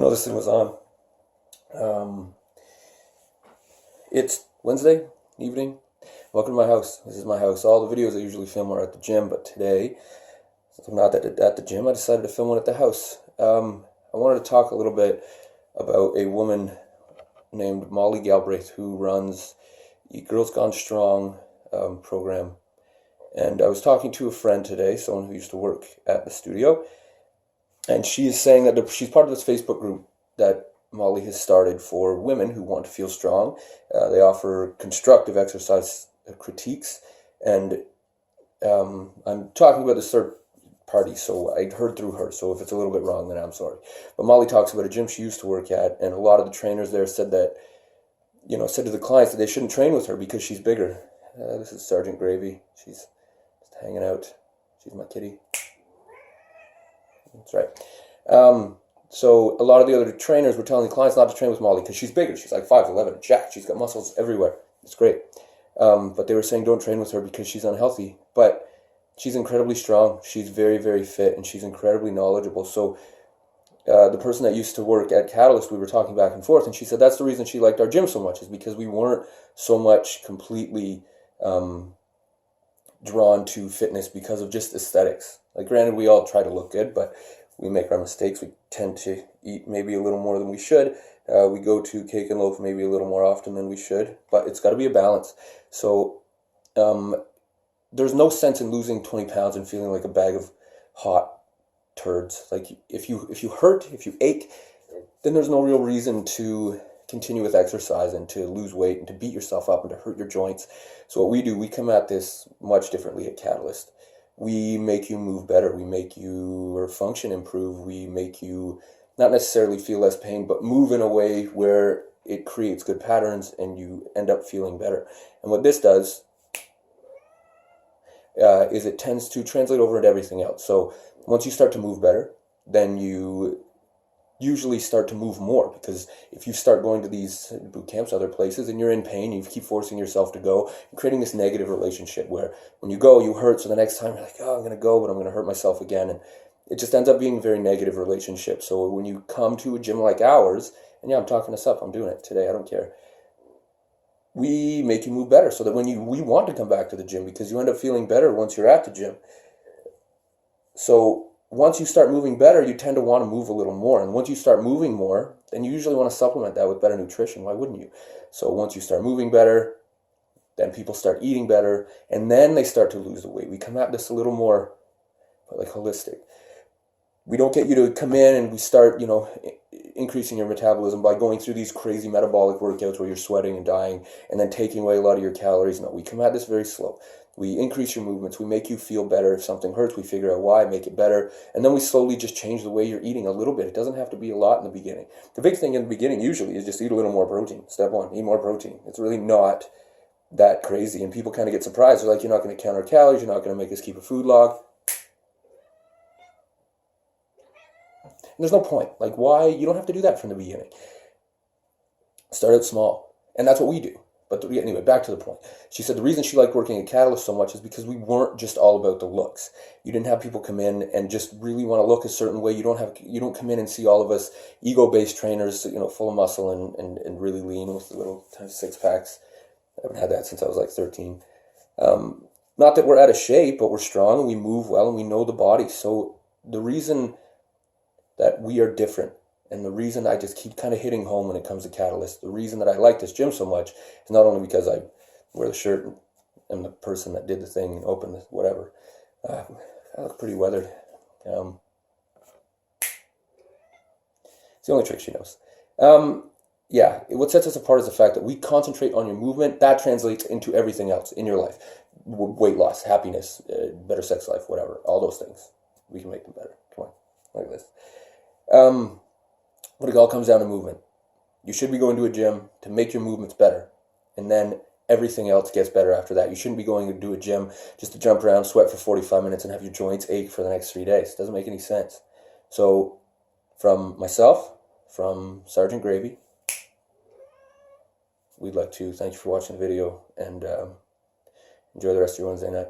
know this thing was on. It's Wednesday evening. Welcome to my house. This is my house. All the videos I usually film are at the gym, but today, since I'm not at the gym, I decided to film one at the house. I wanted to talk a little bit about a woman named Molly Galbraith who runs the Girls Gone Strong program. And I was talking to a friend today, someone who used to work at the studio, and she is saying that she's part of this Facebook group that Molly has started for women who want to feel strong. They offer constructive exercise critiques, and I'm talking about this third party, so I heard through her, so if it's a little bit wrong, then I'm sorry. But Molly talks about a gym she used to work at, and a lot of the trainers there said that, said to the clients that they shouldn't train with her because she's bigger. This is Sergeant Gravy. She's just hanging out. She's my kitty. That's right. So a lot of the other trainers were telling the clients not to train with Molly because she's bigger. She's like 5'11", jacked. She's got muscles everywhere. It's great. But they were saying don't train with her because she's unhealthy. But she's incredibly strong. She's very, very fit, and she's incredibly knowledgeable. So the person that used to work at Catalyst, we were talking back and forth, and she said that's the reason she liked our gym so much, is because we weren't so much completely drawn to fitness because of just aesthetics. Like, granted, we all try to look good, but we make our mistakes. We tend to eat maybe a little more than we should. We go to cake and loaf maybe a little more often than we should, but it's got to be a balance. So there's no sense in losing 20 pounds and feeling like a bag of hot turds. Like, if you hurt, if you ache, then there's no real reason to continue with exercise and to lose weight and to beat yourself up and to hurt your joints. So what we do, we come at this much differently at Catalyst. We make you move better. We make your function improve. We make you not necessarily feel less pain, but move in a way where it creates good patterns and you end up feeling better. And what this does is it tends to translate over into everything else. So once you start to move better, then you usually start to move more, because if you start going to these boot camps, other places, and you're in pain, you keep forcing yourself to go, you're creating this negative relationship where when you go, you hurt, so the next time you're like, oh, I'm going to go, but I'm going to hurt myself again, and it just ends up being a very negative relationship. So when you come to a gym like ours, and yeah, I'm talking this up, I'm doing it today, I don't care, we make you move better so that when we want to come back to the gym, because you end up feeling better once you're at the gym. So once you start moving better, you tend to want to move a little more. And once you start moving more, then you usually want to supplement that with better nutrition. Why wouldn't you? So once you start moving better, then people start eating better, and then they start to lose the weight. We come at this a little more like holistic. We don't get you to come in and we start, increasing your metabolism by going through these crazy metabolic workouts where you're sweating and dying and then taking away a lot of your calories. No, we come at this very slow. We increase your movements. We make you feel better. If something hurts, we figure out why, make it better. And then we slowly just change the way you're eating a little bit. It doesn't have to be a lot in the beginning. The big thing in the beginning usually is just eat a little more protein. Step one, eat more protein. It's really not that crazy. And people kind of get surprised. They're like, you're not going to count our calories. You're not going to make us keep a food log. And there's no point. Like, why? You don't have to do that from the beginning. Start out small. And that's what we do. But anyway, back to the point. She said the reason she liked working at Catalyst so much is because we weren't just all about the looks. You didn't have people come in and just really want to look a certain way. You don't come in and see all of us ego-based trainers, full of muscle and really lean with little six packs. I haven't had that since I was like 13. Not that we're out of shape, but we're strong and we move well and we know the body. So the reason that we are different, and the reason I just keep kind of hitting home when it comes to Catalyst, the reason that I like this gym so much is not only because I wear the shirt and am the person that did the thing and opened the whatever. I look pretty weathered. It's the only trick she knows. What sets us apart is the fact that we concentrate on your movement. That translates into everything else in your life. Weight loss, happiness, better sex life, whatever. All those things. We can make them better. Come on, like this. But it all comes down to movement. You should be going to a gym to make your movements better, and then everything else gets better after that. You shouldn't be going to do a gym just to jump around, sweat for 45 minutes, and have your joints ache for the next 3 days. It doesn't make any sense. So, from myself, from Sergeant Gravy, we'd like to thank you for watching the video, and enjoy the rest of your Wednesday night.